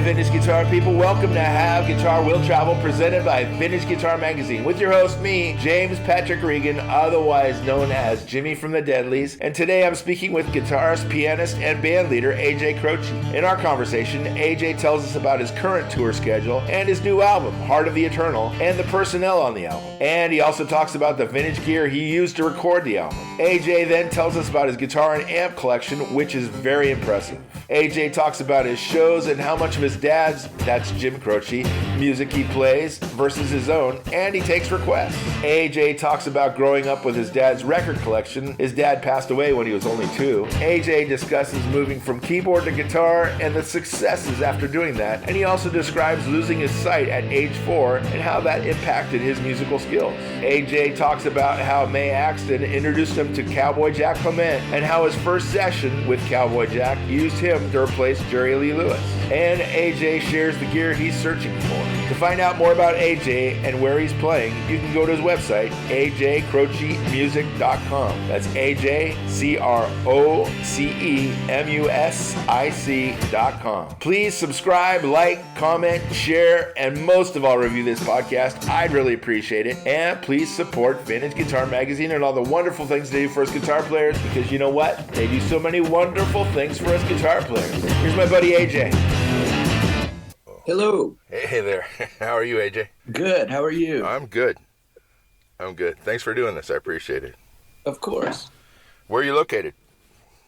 Vintage Guitar people, welcome to How Guitar Will Travel, presented by Vintage Guitar Magazine, with your host, me, James Patrick Regan, otherwise known as Jimmy from the Deadlies, and today I'm speaking with guitarist, pianist, and bandleader AJ Croce. In our conversation, AJ tells us about his current tour schedule and his new album, Heart of the Eternal, and the personnel on the album. And he also talks about the vintage gear he used to record the album. AJ then tells us about his guitar and amp collection, which is very impressive. AJ talks about his shows and how much of his dad's, that's Jim Croce, music he plays versus his own, and he takes requests. AJ talks about growing up with his dad's record collection. His dad passed away when he was only 2. AJ discusses moving from keyboard to guitar and the successes after doing that, and he also describes losing his sight at age 4 and how that impacted his musical skills. AJ talks about how Mae Axton introduced him to Cowboy Jack Clement and how his first session with Cowboy Jack used him to replace Jerry Lee Lewis. And AJ shares the gear he's searching for. To find out more about AJ and where he's playing, you can go to his website, ajcrocemusic.com. That's AJCROCEMUSIC.com. Please subscribe, like, comment, share, and most of all, review this podcast. I'd really appreciate it. And please support Vintage Guitar Magazine and all the wonderful things they do for us guitar players, because you know what? They do so many wonderful things for us guitar players. Here's my buddy AJ. Hello. Hey there. How are you, AJ? Good. How are you? I'm good. Thanks for doing this. I appreciate it. Of course. Where are you located?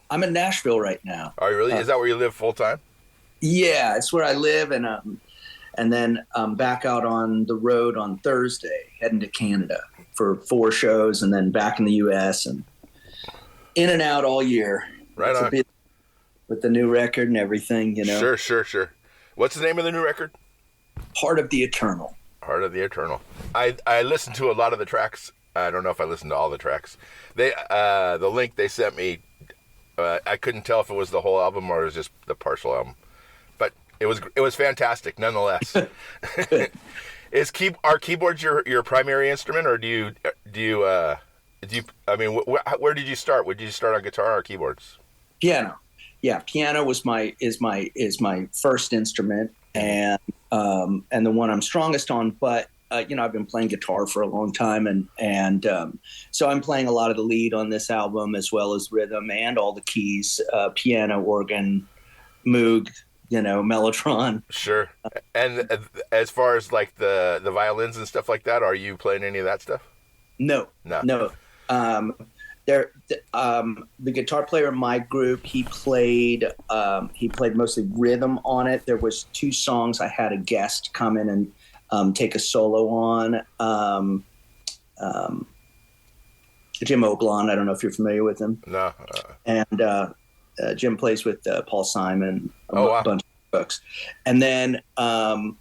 I'm in Nashville right now. Are you really? Is that where you live full time? Yeah, it's where I live, and then back out on the road on Thursday, heading to Canada for 4 shows, and then back in the U.S. and in and out all year. Right on. With the new record and everything, you know. Sure. What's the name of the new record? Heart of the Eternal. Heart of the Eternal. I listened to a lot of the tracks. I don't know if I listened to all the tracks. The link they sent me, I couldn't tell if it was the whole album or it was just the partial album. But it was fantastic nonetheless. Are keyboards your primary instrument, or do you I mean, where did you start? Did you start on guitar or keyboards? Piano. Yeah, piano is my first instrument, and the one I'm strongest on. But I've been playing guitar for a long time, and so I'm playing a lot of the lead on this album, as well as rhythm and all the keys, piano, organ, Moog, Mellotron. Sure. And as far as like the violins and stuff like that, are you playing any of that stuff? No. The guitar player in my group, he played mostly rhythm on it. There was 2 songs I had a guest come in and take a solo on. Jim Oblon, I don't know if you're familiar with him. No. And Jim plays with Paul Simon, wow. Bunch of folks. And then a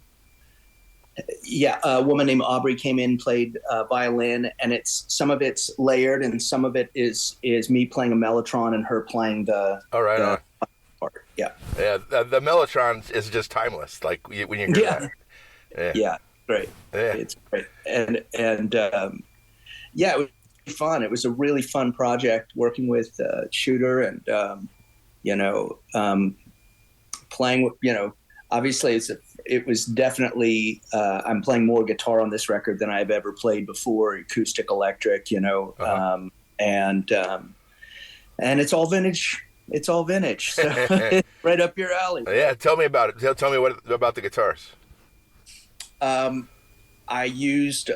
woman named Aubrey came in, played violin, and some of it's layered, and some of it is me playing a mellotron and her playing the. All right. The part. Yeah. Yeah. The mellotron is just timeless. Like when you hear that. Yeah. Great. Yeah. It's great, and it was fun. It was a really fun project working with Shooter, and playing with obviously it was definitely I'm playing more guitar on this record than I've ever played before, acoustic, electric, and it's all vintage. It's all vintage, so right up your alley. Yeah, tell me about it. Tell me what about the guitars. I used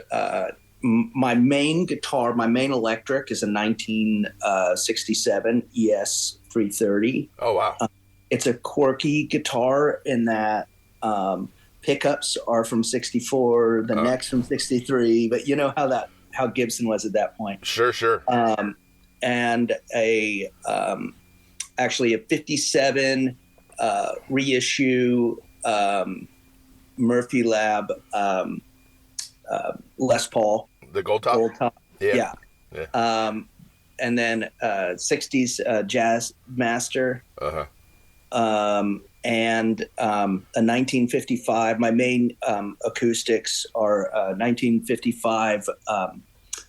my main guitar. My main electric is a 1967 ES 330. Oh wow! It's a quirky guitar in that pickups are from 64, the necks from 63, but you know how Gibson was at that point. Sure. And actually a 57 reissue Murphy Lab Les Paul. The gold top? Yeah. And then 60s Jazz Master. And a 1955. My main acoustics are 1955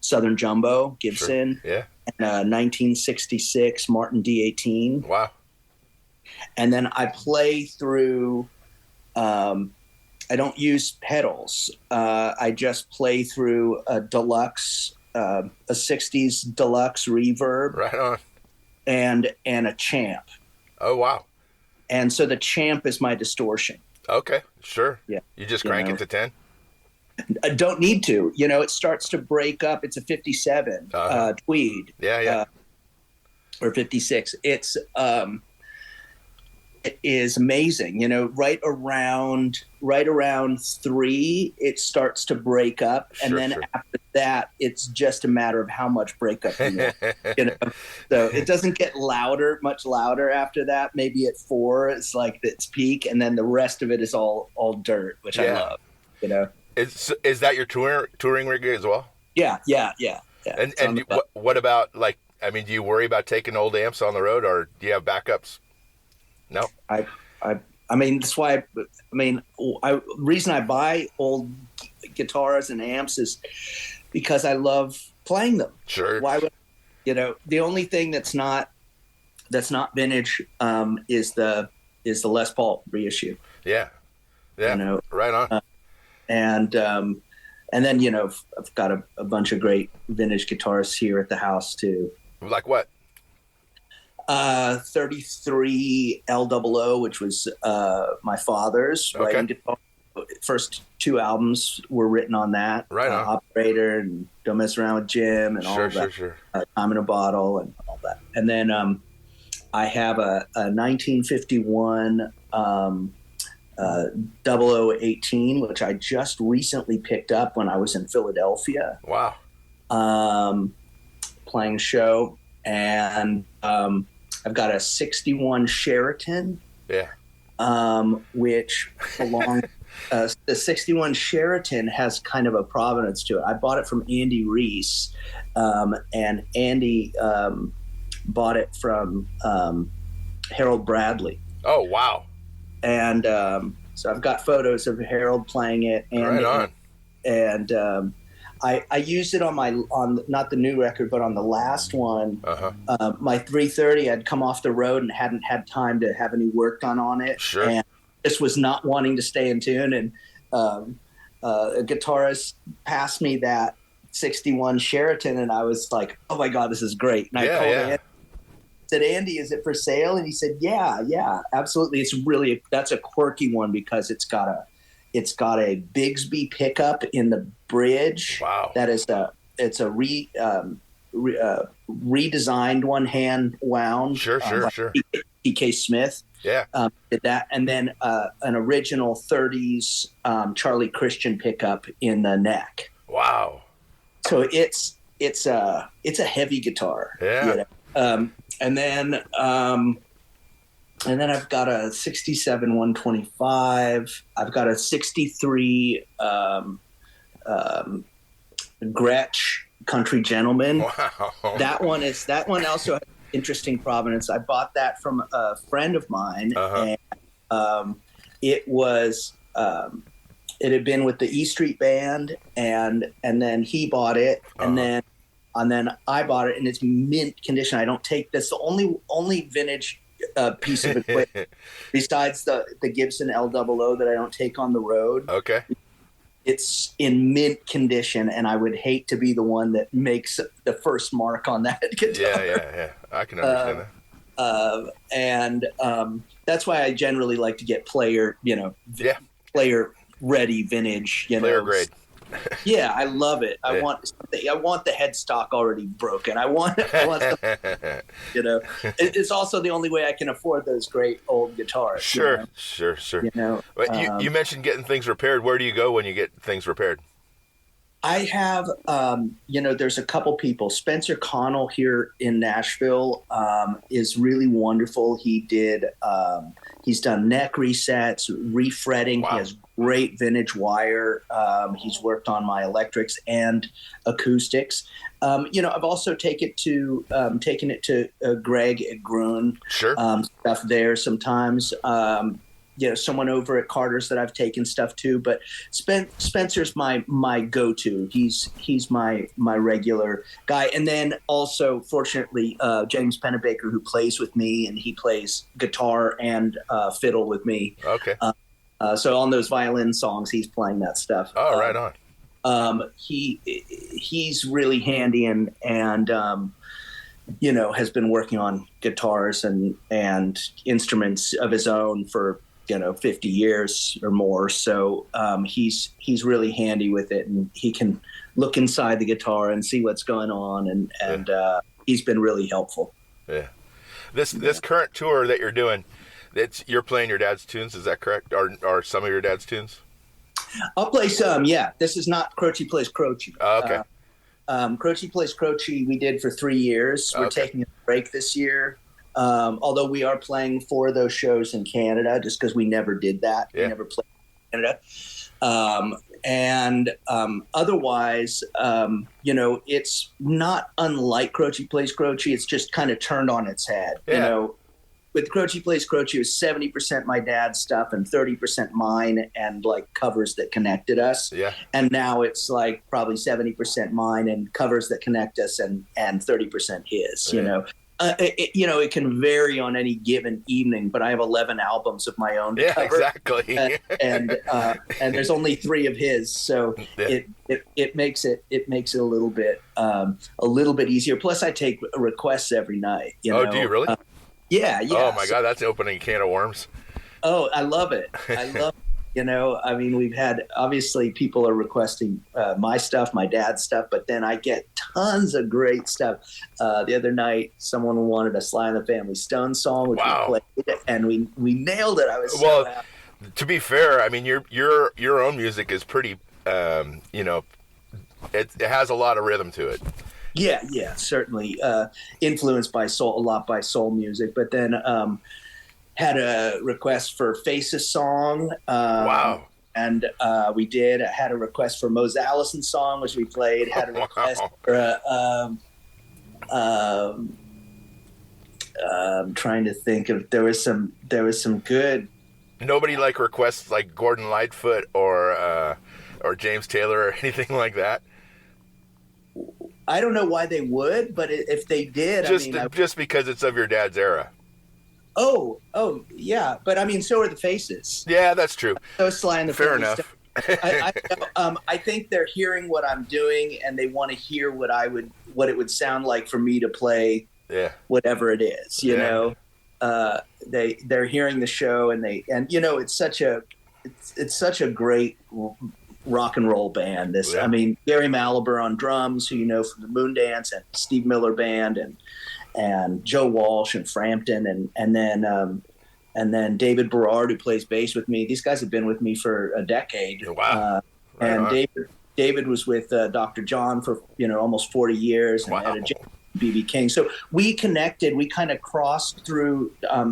Southern Jumbo Gibson. Sure. Yeah. And 1966 Martin D18. Wow. And then I play through I don't use pedals. I just play through a deluxe, a 60s deluxe reverb. Right on. And a champ. Oh, wow. And so the champ is my distortion. Okay, sure. Yeah. You just crank it to 10? I don't need to. It starts to break up. It's a 57 Tweed. Yeah. Or 56. It is amazing. Right around 3, it starts to break up, and then after that, it's just a matter of how much breakup you want. So it doesn't get much louder after that. Maybe at 4, it's like its peak, and then the rest of it is all dirt, which I love. Is that your touring rig as well? Yeah. And what about do you worry about taking old amps on the road, or do you have backups? No. I mean, that's why. Reason I buy old guitars and amps is because I love playing them. Sure. Why would the only thing that's not vintage is the Les Paul reissue. Yeah. Right on. And then I've got a bunch of great vintage guitars here at the house too. Like what? 33 LOO, which was my father's writing guitar. First 2 albums were written on that. Right on. Operator and Don't Mess Around with Jim and all of that. Sure. Time in a Bottle and all that. And then I have a 1951 0018, which I just recently picked up when I was in Philadelphia. Wow. Playing a show. And I've got a 61 Sheraton. Yeah. Which belongs. The 61 Sheraton has kind of a provenance to it. I bought it from Andy Reese, and Andy bought it from Harold Bradley. Oh, wow. And so I've got photos of Harold playing it. And, right on. And I used it on not the new record, but on the last one. My 330 had come off the road and hadn't had time to have any work done on it. Sure. And just was not wanting to stay in tune. And a guitarist passed me that 61 Sheraton, and I was like, "Oh my God, this is great!" And I called Andy. Said, "Andy, is it for sale?" And he said, "Yeah, absolutely. That's a quirky one because it's got a Bigsby pickup in the bridge. Wow. That is it's a redesigned one, hand wound. Sure. PK Smith. Yeah. Did that, and then an original 30s Charlie Christian pickup in the neck. Wow. So it's a heavy guitar. Yeah. And then I've got a 67 125. I've got a 63 Gretsch Country Gentleman. Wow. That one also has interesting provenance. I bought that from a friend of mine, and it was it had been with the E Street Band, and then he bought it, and then I bought it, and it's mint condition. I don't take this. The only vintage piece of equipment besides the Gibson LOO that I don't take on the road. Okay. It's in mint condition, and I would hate to be the one that makes the first mark on that guitar. Yeah. I can understand that. And that's why I generally like to get player ready vintage. Player grade. Yeah, I love it. I want the headstock already broken. I want it's also the only way I can afford those great old guitars. Sure. But you mentioned getting things repaired. Where do you go when you get things repaired? I have, there's a couple people. Spencer Connell here in Nashville is really wonderful. He's done neck resets, refretting. Wow. He has great vintage wire. He's worked on my electrics and acoustics. I've also taken it to Greg at Gruen. Sure. Stuff there sometimes. Someone over at Carter's that I've taken stuff to, but Spencer's my go-to. He's my regular guy. And then also, fortunately, James Pennebaker, who plays with me, and he plays guitar and fiddle with me. Okay. So on those violin songs, he's playing that stuff. Oh, right on. He's really handy and has been working on guitars and instruments of his own for 50 years or more. So he's really handy with it, and he can look inside the guitar and see what's going on, and he's been really helpful. Yeah. This current tour that you're doing, you're playing your dad's tunes, is that correct? Or some of your dad's tunes? I'll play some, yeah. This is not Croce Plays Croce. Oh, okay. Croce Plays Croce we did for 3 years. We're taking a break this year. Although we are playing 4 of those shows in Canada, just because we never did that. Yeah. We never played in Canada. Otherwise, it's not unlike Croce Plays Croce. It's just kind of turned on its head. Yeah. With Croce Plays Croce, it was 70% my dad's stuff and 30% mine, and like covers that connected us. Yeah. And now it's like probably 70% mine and covers that connect us, and 30% his. Yeah. It can vary on any given evening, but I have 11 albums of my own to cover. Exactly. and there's only 3 of his, so it makes it a little bit easier. Plus, I take requests every night. Oh, do you really? Yeah. Oh my God, that's opening a can of worms. Oh, I love it. We've had, obviously people are requesting my stuff, my dad's stuff, but then I get tons of great stuff. The other night, someone wanted a Sly and the Family Stone song, which we played, and we nailed it. I was so happy. To be fair, I mean, your own music is pretty, it has a lot of rhythm to it. Yeah, certainly influenced by a lot by soul music, but then had a request for Faces song. Wow. And we did. I had a request for Mose Allison song, which we played. Had a request for I'm trying to think of, there was some good. Nobody requests like Gordon Lightfoot or James Taylor or anything like that. I don't know why they would, but if they did, just because it's of your dad's era. Oh, yeah, but I mean, so are the Faces. Yeah, that's true. So Sly and the Fair Family enough. I think they're hearing what I'm doing, and they want to hear what it would sound like for me to play. Yeah. Whatever it is, they're hearing the show, and it's such a great rock and roll band. I mean, Gary Malaber on drums, who from the Moondance, and Steve Miller Band, and Joe Walsh and Frampton, and then David Berard, who plays bass with me. These guys have been with me for a decade. Wow. David was with Dr. John for almost 40 years, and wow. had B.B. King. So we connected. We kind of crossed through,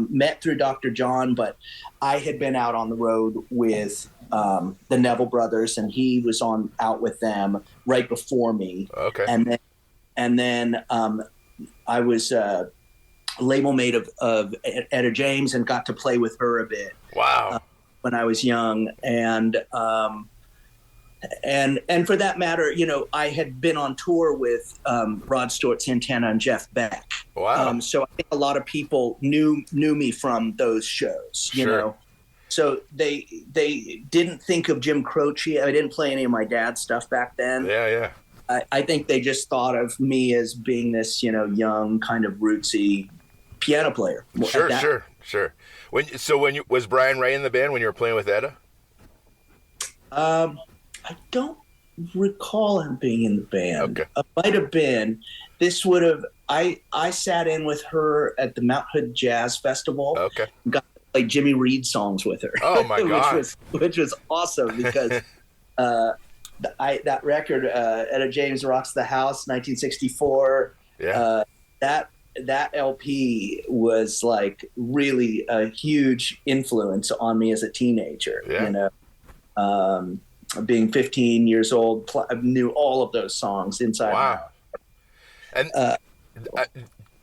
met through Dr. John, but I had been out on the road with the Neville Brothers, and he was out with them right before me. Okay. And then I was label mate of Etta James, and got to play with her a bit. Wow. When I was young, and for that matter, I had been on tour with Rod Stewart Santana and Jeff Beck. Wow. So I think a lot of people knew me from those shows. You know. So they didn't think of Jim Croce. I didn't play any of my dad's stuff back then. Yeah. I think they just thought of me as being this, young, kind of rootsy piano player. Sure. Was Brian Ray in the band when you were playing with Etta? I don't recall him being in the band. Okay. Might have been. This would have. I sat in with her at the Mount Hood Jazz Festival. Okay. Got to play Jimmy Reed songs with her. Oh my God. which was awesome because. That record, Etta James Rocks the House, 1964. Yeah. That LP was really a huge influence on me as a teenager. Yeah. Being 15 years old, I knew all of those songs inside. Wow. And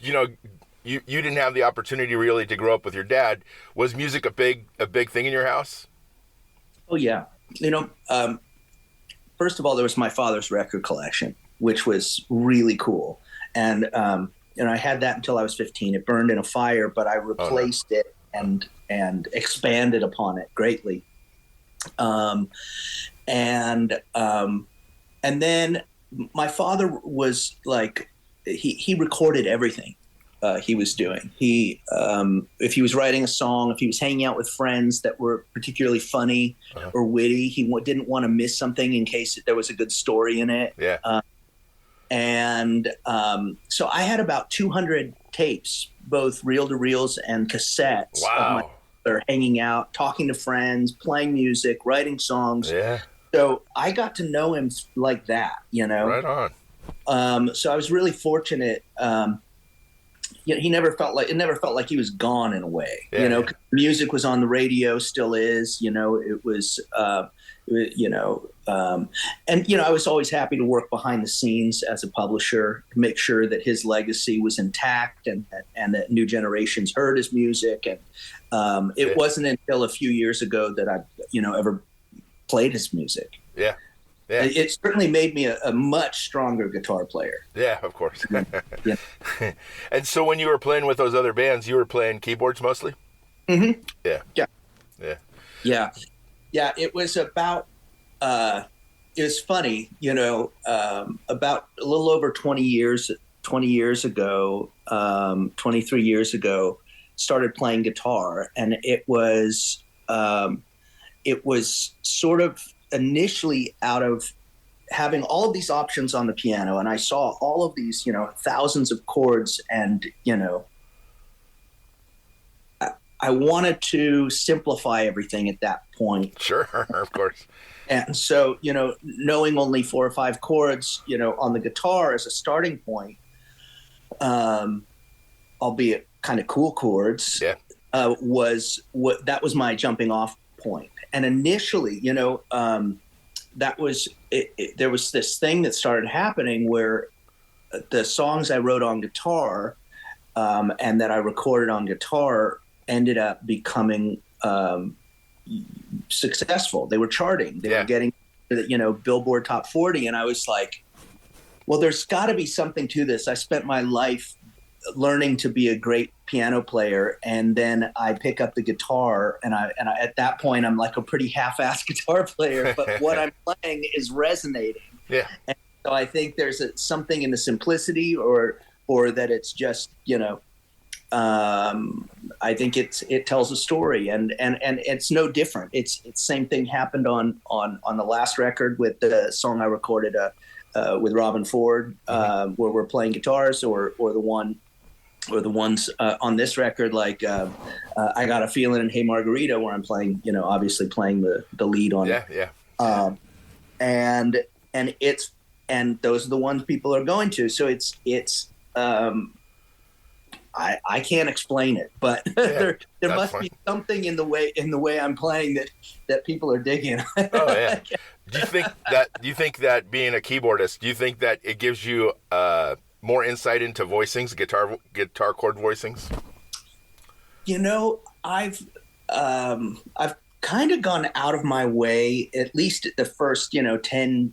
you didn't have the opportunity really to grow up with your dad. Was music a big thing in your house? Oh yeah. First of all, there was my father's record collection, which was really cool. And I had that until I was 15. It burned in a fire, but I replaced it and expanded upon it greatly. Um, and and then my father was like, he recorded everything he was doing. If he was writing a song, if he was hanging out with friends that were particularly funny or witty, he didn't want to miss something in case there was a good story in it. Yeah. So I had about 200 tapes, both reel-to-reels and cassettes. Wow. Of my father hanging out, talking to friends, playing music, writing songs. Yeah. So I got to know him like that, Right on. So I was really fortunate. He never felt like he was gone in a way. Yeah, Music was on the radio, still is. It was. And I was always happy to work behind the scenes as a publisher, to make sure that his legacy was intact and that new generations heard his music. And it wasn't until a few years ago that I, ever played his music. Yeah. Yeah. It certainly made me a much stronger guitar player. Yeah, of course. Yeah. And so when you were playing with those other bands, you were playing keyboards mostly? Mm-hmm. Yeah. Yeah. Yeah. Yeah. Yeah. It was about, it was funny, about a little over 20 years ago, 23 years ago, started playing guitar. And it was sort of initially out of having all of these options on the piano. And I saw all of these, thousands of chords, and, I wanted to simplify everything at that point. Sure, of course. And so, knowing only 4 or 5 chords, on the guitar as a starting point, albeit kind of cool chords, was my jumping off point. And initially, that was it. There was this thing that started happening where the songs I wrote on guitar and that I recorded on guitar ended up becoming successful. They were charting. They were getting, Billboard Top 40. And I was like, well, there's got to be something to this. I spent my life learning to be a great piano player, and then I pick up the guitar, and I at that point I'm like a pretty half-assed guitar player, but what I'm playing is resonating. Yeah. And so I think there's something in the simplicity, or that it's just, I think it tells a story, and it's no different. It's same thing happened on the last record with the song I recorded with Robin Ford, where we're playing guitars, or the ones on this record, like I Got a Feeling in Hey Margarita, where I'm playing, obviously playing the lead on it. Yeah. And those are the ones people are going to. So it's I can't explain it, but there must be something in the way I'm playing that people are digging. Oh yeah. Do you think that being a keyboardist, do you think that it gives you more insight into voicings, guitar chord voicings? I've kind of gone out of my way, at least the first 10,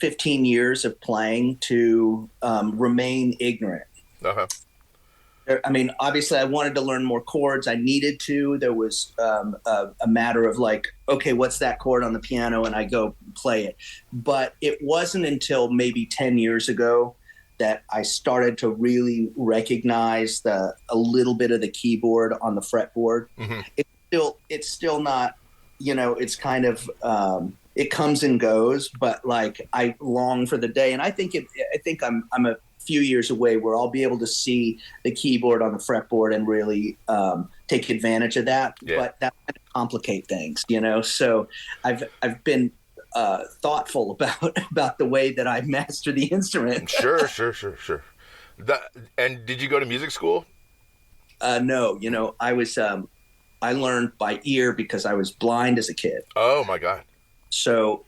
15 years of playing, to remain ignorant. Uh-huh. I mean, obviously I wanted to learn more chords. I needed to. There was a matter of like, okay, what's that chord on the piano? And I go play it. But it wasn't until maybe 10 years ago that I started to really recognize a little bit of the keyboard on the fretboard. Mm-hmm. It's still not, it's kind of, it comes and goes, but like I long for the day. And I think I'm a few years away where I'll be able to see the keyboard on the fretboard and really take advantage of that. Yeah. But that kind of complicate things, so I've been thoughtful about the way that I master the instrument. Sure. And did you go to music school? No, I learned by ear because I was blind as a kid. Oh my God. So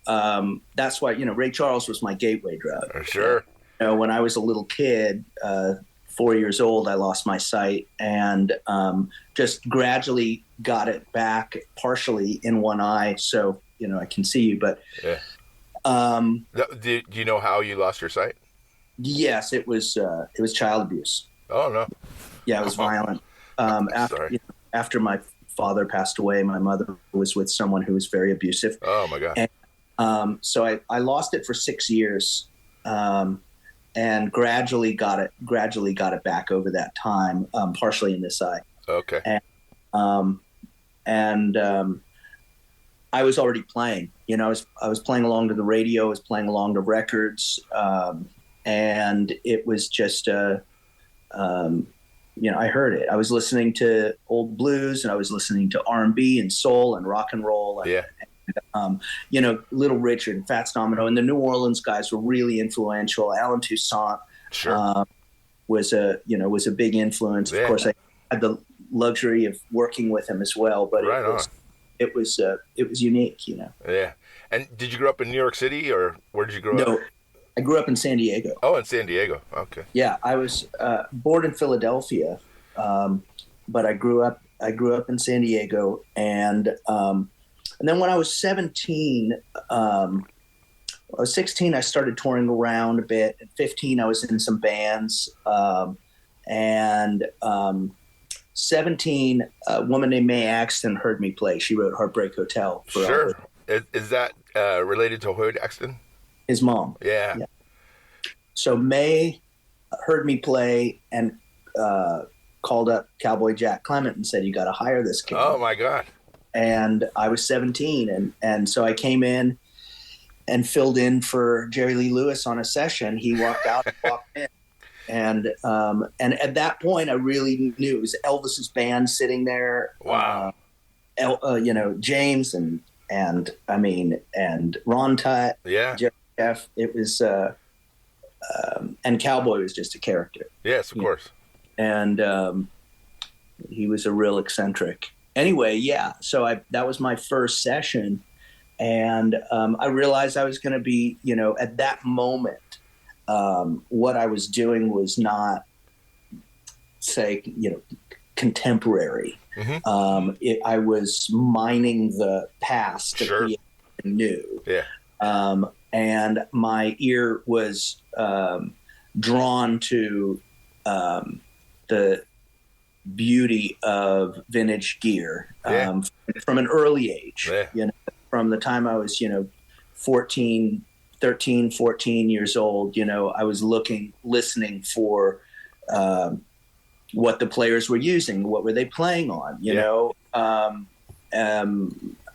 that's why, Ray Charles was my gateway drug. Sure. When I was a little kid, 4 years old, I lost my sight, and just gradually got it back partially in one eye. So, I can see you, but yeah. Do you know how you lost your sight? Yes, it was child abuse. Oh no. Yeah, it was violent. After my father passed away. My mother was with someone who was very abusive. Oh my God. And so I lost it for 6 years, and gradually got it back over that time, partially in this eye. Okay. And I was already playing. I was playing along to the radio. I was playing along to records, and it was just I heard it. I was listening to old blues, and I was listening to R&B and soul and rock and roll. And, Little Richard and Fats Domino, and the New Orleans guys were really influential. Alan Toussaint was a big influence. Yeah. Of course, I had the luxury of working with him as well, but it was unique. Yeah. And did you grow up in New York City, or where did you grow up? No, I grew up in San Diego. Oh, in San Diego. Okay. Yeah, I was born in Philadelphia, but I grew up in San Diego, and then when I was 17, I was 16, I started touring around a bit. At 15, I was in some bands, and 17, a woman named Mae Axton heard me play. She wrote Heartbreak Hotel. Sure. Is that related to Hoyt Axton? His mom. Yeah. So Mae heard me play and called up Cowboy Jack Clement and said, "You got to hire this kid." Oh my God. And I was 17, and so I came in and filled in for Jerry Lee Lewis on a session. He walked out and walked in. And at that point, I really knew it was Elvis's band sitting there. Wow. James and Ron Tutt. Yeah. Jeff. It was and Cowboy was just a character. Yes, of course. And he was a real eccentric. Anyway, yeah. So that was my first session, and I realized I was going to be, at that moment. What I was doing was not, say, contemporary. Mm-hmm. I was mining the past to create new. Yeah. And my ear was drawn to the beauty of vintage gear from an early age. Yeah. From the time I was, 13, 14 years old, I was listening for what the players were using, what were they playing on,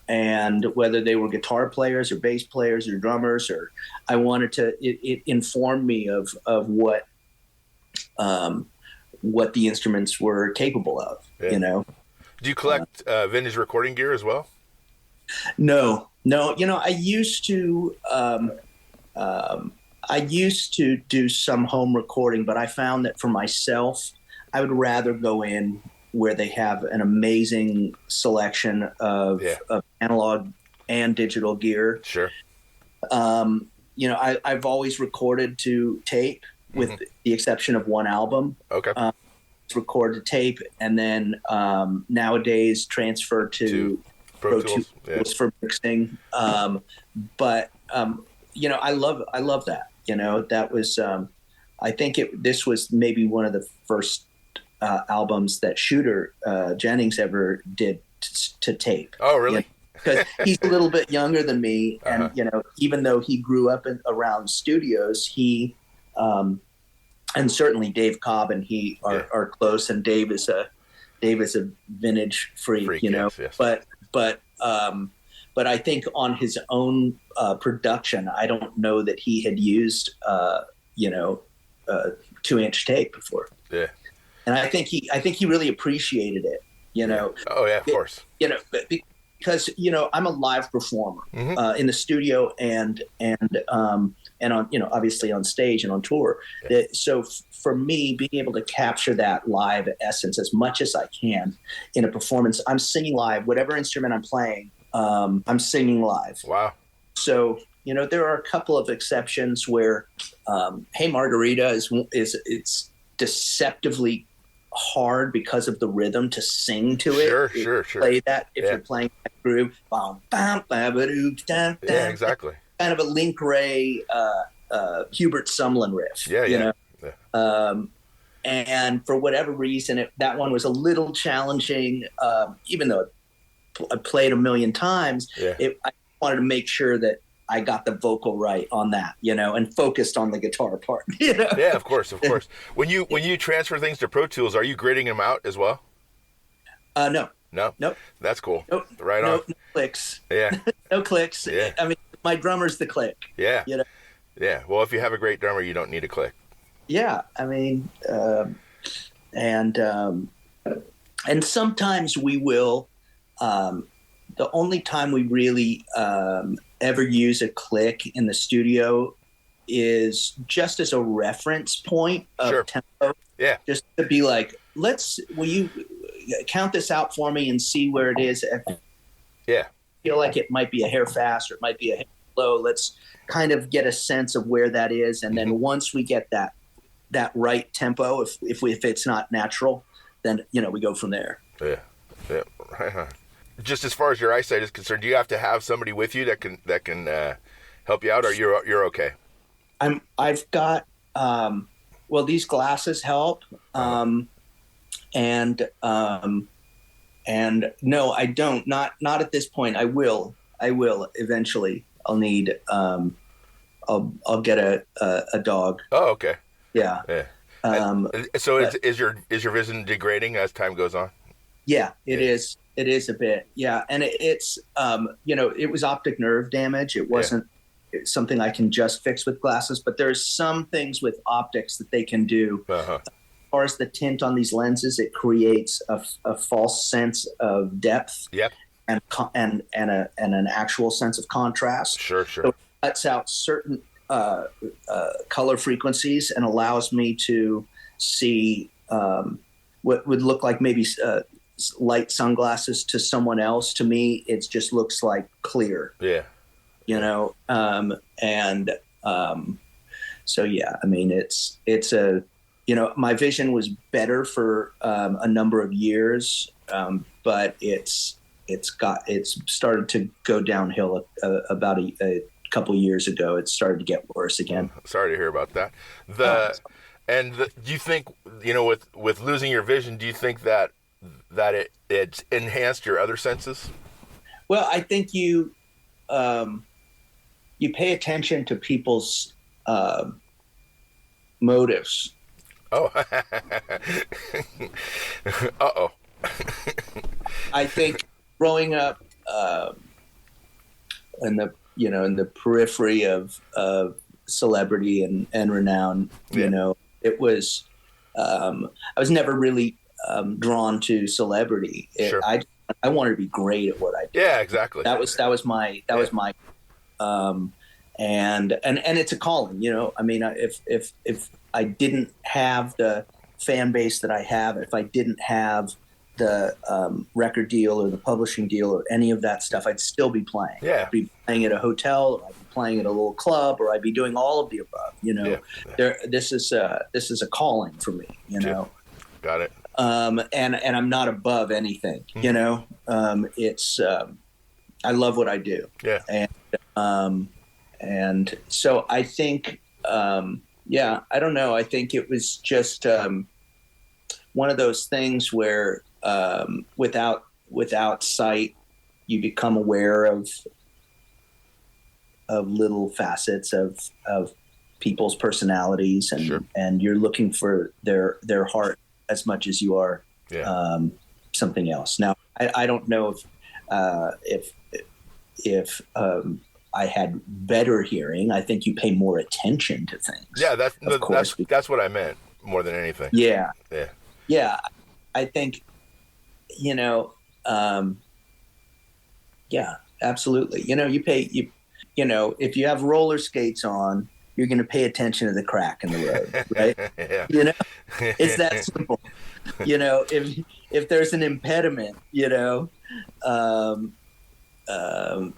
and whether they were guitar players or bass players or drummers, or I wanted to, it informed me of what the instruments were capable of, Do you collect vintage recording gear as well? No, I used to do some home recording, but I found that for myself, I would rather go in where they have an amazing selection of analog and digital gear. Sure. I've always recorded to tape, with the exception of one album. Okay. Record to tape, and then nowadays transfer to Pro Tools for mixing. But I love that. That was I think this was maybe one of the first albums that Shooter Jennings ever did to tape. Oh, really? Because he's a little bit younger than me, and even though he grew up around studios, he and certainly Dave Cobb and he are close, and Dave is a vintage freak, yes. But I think on his own production, I don't know that he had used 2-inch tape before. Yeah. And I think he really appreciated it. Oh yeah, of course. Because I'm a live performer in the studio and on obviously on stage and on tour. Yeah. So for me, being able to capture that live essence as much as I can in a performance, I'm singing live. Whatever instrument I'm playing, I'm singing live. Wow. So there are a couple of exceptions where Hey Margarita is it's deceptively hard because of the rhythm to sing to it. Sure. Play that if you're playing that groove. Yeah, exactly. Kind of a Link Ray, Hubert Sumlin riff. Yeah. and for whatever reason, that one was a little challenging, even though I played a million times. Yeah. I wanted to make sure that I got the vocal right on that, and focused on the guitar part. Yeah, of course. When you transfer things to Pro Tools, are you grading them out as well? No. No. Nope. That's cool. Nope. Right on. No clicks. Yeah. No clicks. Yeah. I mean, my drummer's the click. Yeah. Yeah. Well, if you have a great drummer, you don't need a click. Yeah. I mean, and sometimes we will. The only time we really ever use a click in the studio is just as a reference point of tempo. Yeah. Just to be like, will you count this out for me and see where it is? Yeah. I feel like it might be a hair fast or it might be a hair slow. Let's kind of get a sense of where that is. And then once we get that right tempo, if it's not natural, then, we go from there. Yeah. Yeah. Right on. Just as far as your eyesight is concerned, do you have to have somebody with you that can help you out, or you're okay? I've got these glasses help, and no, I don't. Not at this point. I will eventually. I'll need. I'll get a dog. Oh, okay. Yeah. Yeah. So is your vision degrading as time goes on? Yeah, it is. It is a bit. Yeah, and it's it was optic nerve damage. It wasn't something I can just fix with glasses, but there's some things with optics that they can do. Uh-huh. As far as the tint on these lenses, it creates a false sense of depth. Yep. And an actual sense of contrast. Sure. So it cuts out certain color frequencies and allows me to see what would look like maybe light sunglasses to someone else. To me, it just looks like clear. Yeah. So yeah, I mean, it's a, my vision was better for a number of years, but it's started to go downhill about a couple years ago. It started to get worse again. Sorry to hear about that. Do you think, with losing your vision, do you think that it's enhanced your other senses? Well, I think you pay attention to people's motives. Oh. Uh-oh. I think growing up in the periphery of celebrity and renown, it was I was never really drawn to sure. I wanted to be great at what I did. Yeah, exactly. That was my and it's a calling. I mean, if I didn't have the fan base that I have, if I didn't have the record deal or the publishing deal or any of that stuff, I'd still be playing. Yeah. I'd be playing at a hotel, or I'd be playing at a little club, or I'd be doing all of the above. This is a calling for me. Got it. And I'm not above anything. It's I love what I do. Yeah. And so I think I don't know. I think it was just one of those things where without sight, you become aware of little facets of people's personalities, and sure. and you're looking for their heart as much as you are something else. Now, I don't know if I had better hearing. I think you pay more attention to things. Yeah, that's what I meant more than anything. Yeah. Yeah. Yeah. I think, yeah, absolutely. If you have roller skates on, you're going to pay attention to the crack in the road, right? Yeah. It's that simple. If there's an impediment,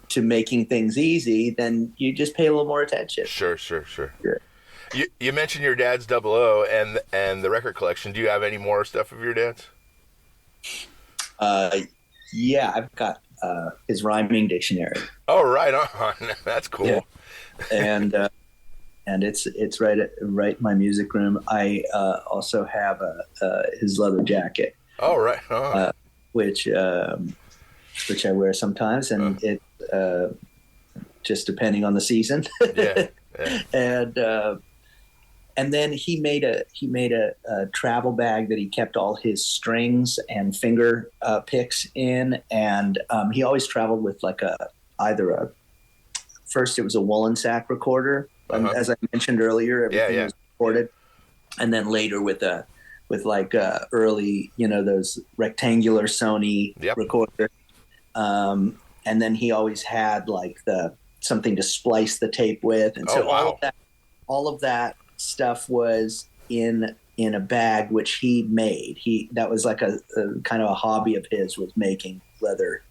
to making things easy, then you just pay a little more attention. Sure. Yeah. You mentioned your dad's 00 and the record collection. Do you have any more stuff of your dad's? Yeah, I've got his rhyming dictionary. Oh, right on. That's cool. Yeah. And and it's right in my music room. I also have his leather jacket, Oh, right. Oh. which I wear sometimes, and it just depending on the season. Yeah. Yeah. And then he made a travel bag that he kept all his strings and finger picks in, and he always traveled with like first it was a woolen sack recorder, and as I mentioned earlier, everything was recorded, and then later with early, those rectangular Sony recorder, and then he always had like something to splice the tape with, and all of that stuff was in a bag which he made. That was like a kind of a hobby of his, was making leather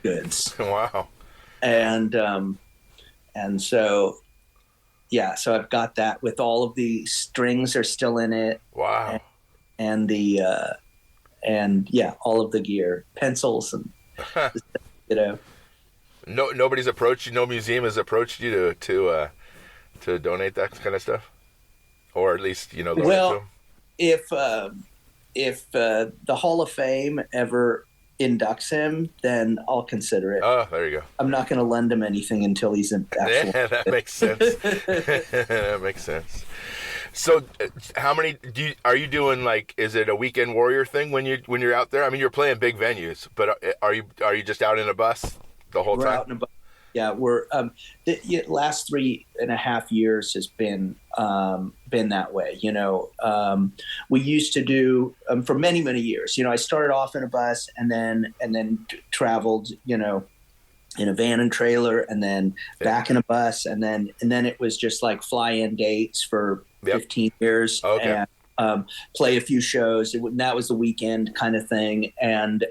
goods. Wow. And so so I've got that with all of the strings are still in it. Wow. And all of the gear, pencils, and nobody's approached you. No museum has approached you to donate that kind of stuff, or at least well, if the Hall of Fame ever inducts him, then I'll consider it. Oh, there you go. I'm not going to lend him anything until he's an actual. Yeah, that makes sense. That makes sense. So, how many are you doing? Like, is it a weekend warrior thing when you're out there? I mean, you're playing big venues, but are you just out in a bus the whole time? We're out in a bus. Yeah, we're the last 3.5 years has been that way. We used to do for many, many years. I started off in a bus and then traveled, in a van and trailer, and then back in a bus, and then it was just like fly-in dates for 15 years. Okay. And play a few shows. That was the weekend kind of thing, and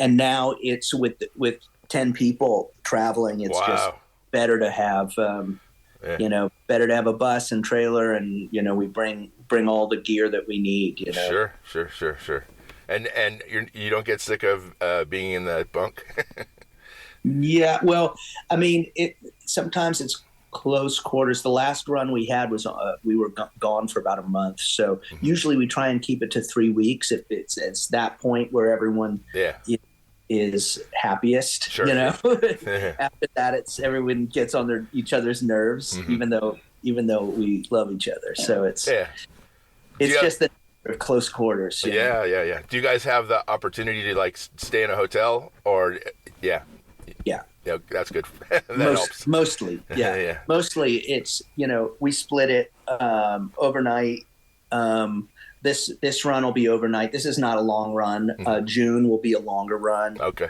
now it's with 10 people traveling. It's just better to have, better to have a bus and trailer, and we bring all the gear that we need. Sure. And you don't get sick of being in the bunk. Yeah, well, I mean, sometimes it's close quarters. The last run we had was we were gone for about a month, so usually we try and keep it to 3 weeks if it's that point where everyone is happiest. Sure. After that, it's everyone gets on each other's nerves, even though we love each other. So it's just that close quarters. Yeah. Do you guys have the opportunity to like stay in a hotel or? Yeah, that's good. That helps. Mostly, yeah. Mostly, it's we split it overnight. This run will be overnight. This is not a long run. June will be a longer run. Okay.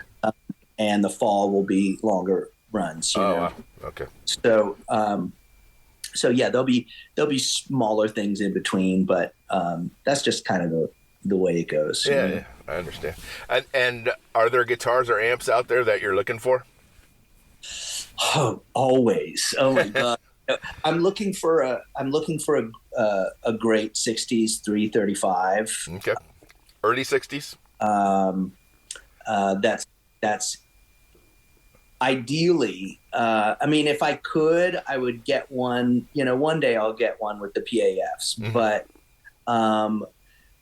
And the fall will be longer runs. Wow. Okay. So, there'll be smaller things in between, but that's just kind of the way it goes. Yeah, I understand. And are there guitars or amps out there that you're looking for? Oh, always. Oh my God. I'm looking for a great 60s 335. Okay. Early 60s. That's ideally. I mean, if I could, I would get one. One day I'll get one with the PAFs,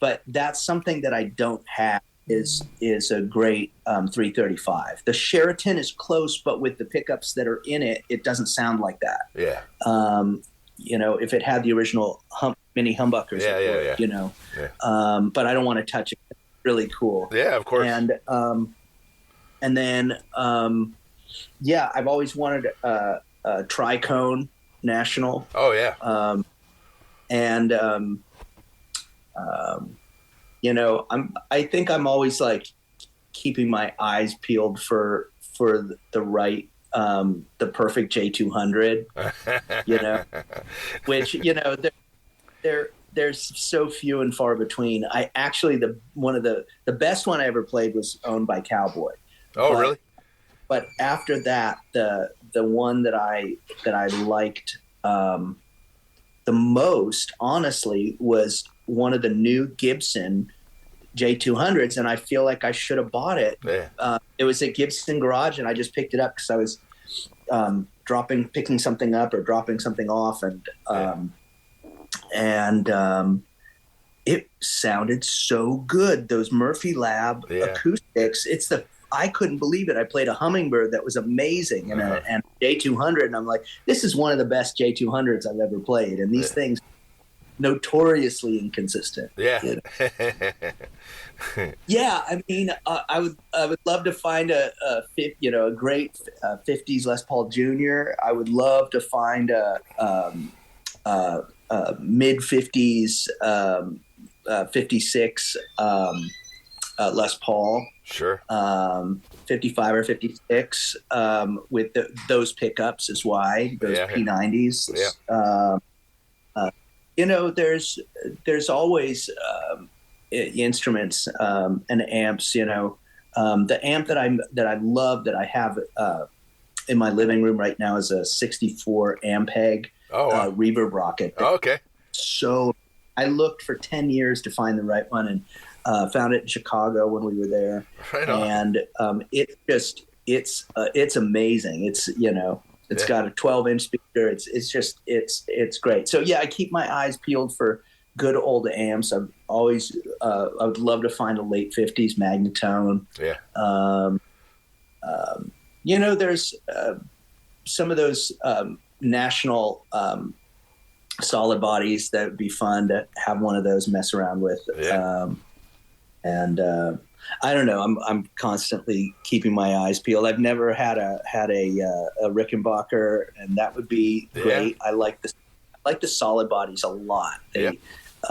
but that's something that I don't have. Is a great 335. The Sheraton is close, but with the pickups that are in it, it doesn't sound like that. Yeah. If it had the original mini humbuckers, but I don't want to touch it. It's really cool. Yeah, of course. And then I've always wanted a Tricone National. Oh yeah. I think I'm always like keeping my eyes peeled for the right, the perfect J200, which, there's so few and far between. I actually, one of the best one I ever played was owned by Cowboy. Oh, really? But after that, the one that I liked, the most, honestly, was one of the new Gibson J200s, and I feel like I should have bought it. Yeah. It was at Gibson Garage, and I just picked it up because I was picking something up or dropping something off, and it sounded so good. Those Murphy Lab acoustics. I couldn't believe it. I played a Hummingbird that was amazing, and a J200, and I'm like, this is one of the best J200s I've ever played. And these things notoriously inconsistent. Yeah. You know? Yeah. I mean, I would love to find a great 50s Les Paul Jr. I would love to find a mid 50s 56 Les Paul. Sure. 55 or 56 with those pickups as wide, those P90s. There's always instruments and amps. The amp that I love that I have in my living room right now is a 64 Ampeg reverb rocket. Oh, okay. So I looked for 10 years to find the right one, and found it in Chicago when we were there. Right on. And it's amazing. It's got a 12-inch speaker. It's great. So yeah, I keep my eyes peeled for good old amps. I've always I would love to find a late 50s Magnatone. Yeah. There's some of those national solid bodies that would be fun to have one of those mess around with. Yeah. I don't know. I'm constantly keeping my eyes peeled. I've never had a Rickenbacker, and that would be great. I like the solid bodies a lot.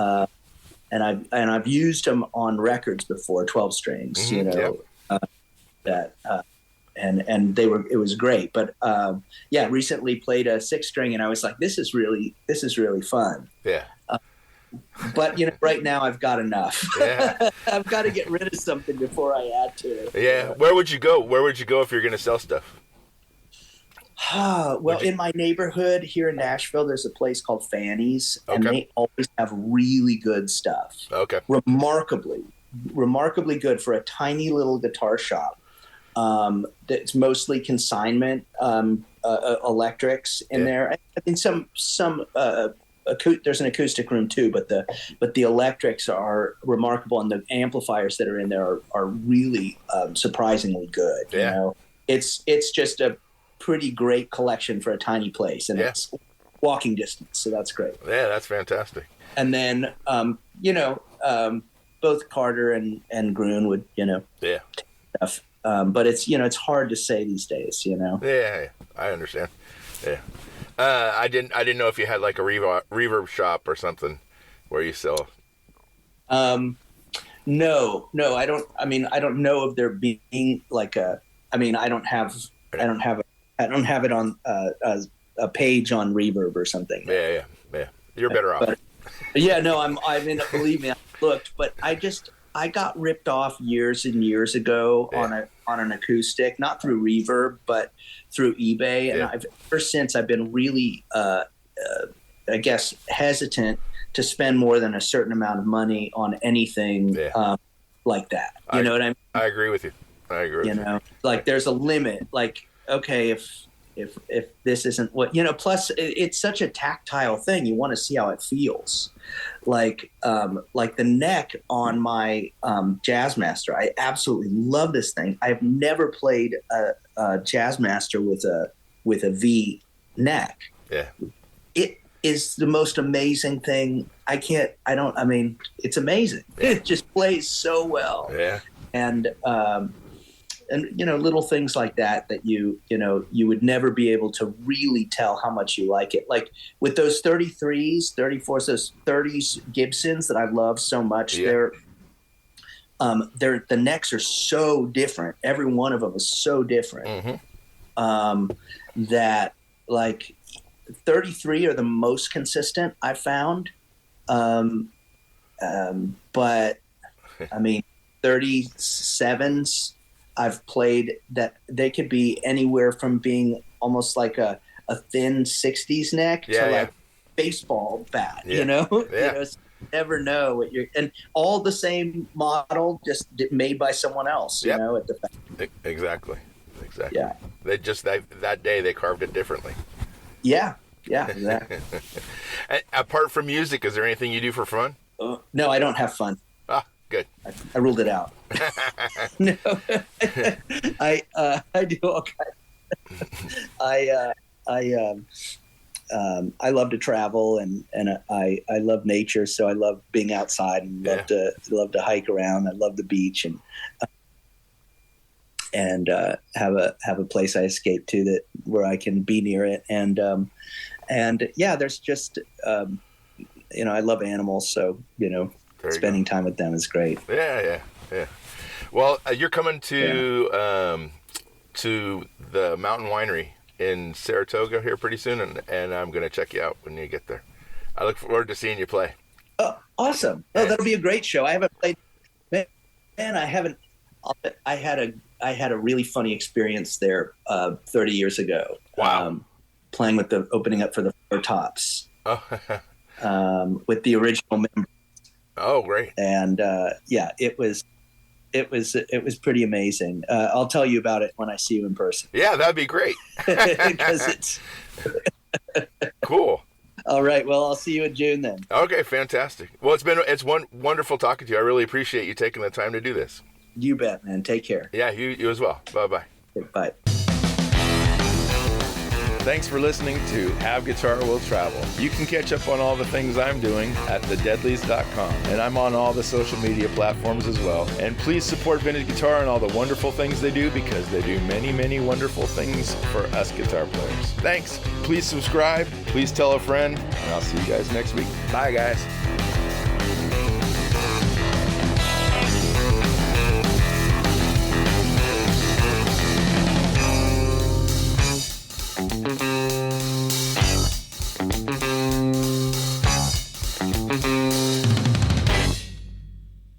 And I've used them on records before, 12 strings. It was great. But recently played a 6-string, and I was like, this is really fun. Yeah. But right now I've got enough. Yeah. I've got to get rid of something before I add to it. Yeah. Where would you go if you're going to sell stuff? In my neighborhood here in Nashville, there's a place called Fanny's, and they always have really good stuff. Okay. Remarkably good for a tiny little guitar shop. That's mostly consignment electrics in there. I mean, some there's an acoustic room too, but the electrics are remarkable, and the amplifiers that are in there are really surprisingly good. Yeah. It's just a pretty great collection for a tiny place, and it's walking distance, so that's great. Yeah, that's fantastic. And then both Carter and Gruen would stuff. But it's hard to say these days. Yeah, I understand. Yeah. I didn't know if you had like a reverb shop or something where you sell. No, I don't. I mean, I don't know of there being like a. I mean, I don't have it on a page on Reverb or something. Yeah. You're better off. But, I mean, believe me, I looked, but I got ripped off years and years ago on an acoustic, not through Reverb, but through eBay. And ever since I've been really, I guess, hesitant to spend more than a certain amount of money on anything like that. You know what I mean? I agree with you. Like there's a limit. Like, okay, if this isn't what plus it's such a tactile thing. You want to see how it feels. Like the neck on my Jazzmaster. I absolutely love this thing. I've never played a Jazzmaster with a V neck. Yeah. It is the most amazing thing. I mean, it's amazing. Yeah. It just plays so well. Yeah. And little things like that you would never be able to really tell how much you like it. Like with those 33s, 34s, those 30s Gibsons that I love so much, the necks are so different. Every one of them is so different. That like 33 are the most consistent I've found. But I mean, 37s, I've played that they could be anywhere from being almost like a thin 60s neck to like baseball bat, you never know what and all the same model, just made by someone else, at the back. Exactly. exactly. Yeah. They just that day they carved it differently. Yeah, exactly. And apart from music, is there anything you do for fun? No, I don't have fun. Ah, good. I ruled it out. No, I do all kinds. I love to travel and I love nature, so I love being outside and love to hike around. I love the beach and have a place I escape to where I can be near it. And yeah, there's just I love animals, so spending time with them is great. Yeah. Well, you're coming to the Mountain Winery in Saratoga here pretty soon, and I'm going to check you out when you get there. I look forward to seeing you play. Oh, awesome! Oh, that'll be a great show. I haven't played. Man, I haven't. I had a really funny experience there 30 years ago. Wow! Playing with opening up for the Four Tops. Oh. With the original members. Oh, great! And it was pretty amazing. I'll tell you about it when I see you in person. Yeah, that'd be great. Because it's cool. All right. Well, I'll see you in June then. Okay, fantastic. Well, it's wonderful talking to you. I really appreciate you taking the time to do this. You bet, man. Take care. Yeah, you as well. Bye-bye. Bye. Thanks for listening to Have Guitar Will Travel. You can catch up on all the things I'm doing at thedeadlies.com. And I'm on all the social media platforms as well. And please support Vintage Guitar and all the wonderful things they do, because they do many, many wonderful things for us guitar players. Thanks. Please subscribe. Please tell a friend. And I'll see you guys next week. Bye, guys.